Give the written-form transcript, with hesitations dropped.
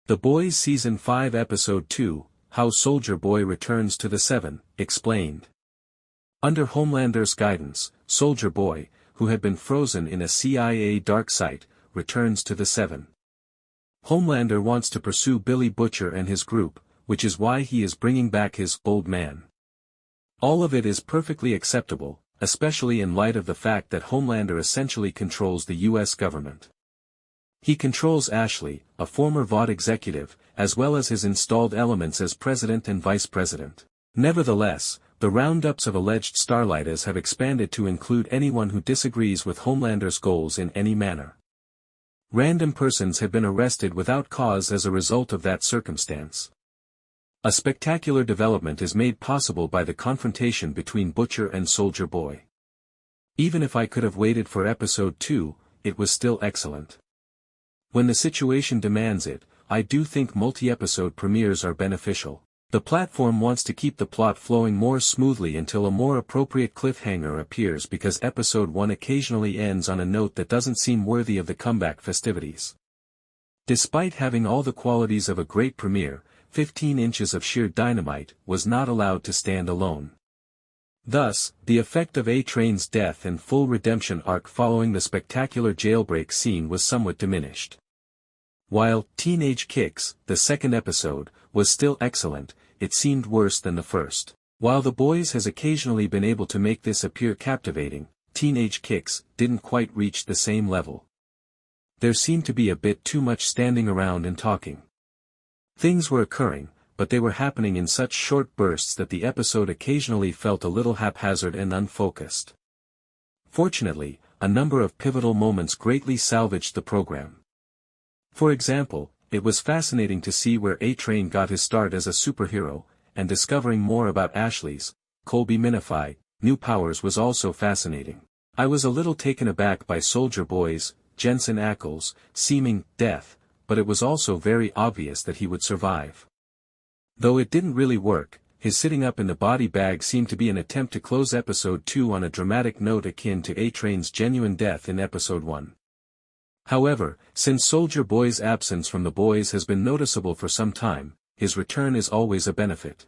The Boys Season 5 Episode 2, How Soldier Boy Returns to the Seven, explained. Under Homelander's guidance, Soldier Boy, who had been frozen in a CIA dark site, returns to the Seven. Homelander wants to pursue Billy Butcher and his group, which is why he is bringing back his old man. All of it is perfectly acceptable, especially in light of the fact that Homelander essentially controls the U.S. government. He controls Ashley, a former Vought executive, as well as his installed elements as president and vice president. Nevertheless, the roundups of alleged Starlighters have expanded to include anyone who disagrees with Homelander's goals in any manner. Random persons have been arrested without cause as a result of that circumstance. A spectacular development is made possible by the confrontation between Butcher and Soldier Boy. Even if I could have waited for episode 2, it was still excellent. When the situation demands it, I do think multi-episode premieres are beneficial. The platform wants to keep the plot flowing more smoothly until a more appropriate cliffhanger appears because episode 1 occasionally ends on a note that doesn't seem worthy of the comeback festivities. Despite having all the qualities of a great premiere, 15 inches of sheer dynamite was not allowed to stand alone. Thus, the effect of A-Train's death and full redemption arc following the spectacular jailbreak scene was somewhat diminished. While Teenage Kicks, the second episode, was still excellent, it seemed worse than the first. While The Boys has occasionally been able to make this appear captivating, Teenage Kicks didn't quite reach the same level. There seemed to be a bit too much standing around and talking. Things were occurring, but they were happening in such short bursts that the episode occasionally felt a little haphazard and unfocused. Fortunately, a number of pivotal moments greatly salvaged the program. For example, it was fascinating to see where A-Train got his start as a superhero, and discovering more about Ashley's, Colby Minify, new powers was also fascinating. I was a little taken aback by Soldier Boy's, Jensen Ackles, seeming death, but it was also very obvious that he would survive. Though it didn't really work, his sitting up in the body bag seemed to be an attempt to close episode 2 on a dramatic note akin to A-Train's genuine death in episode 1. However, since Soldier Boy's absence from The Boys has been noticeable for some time, his return is always a benefit.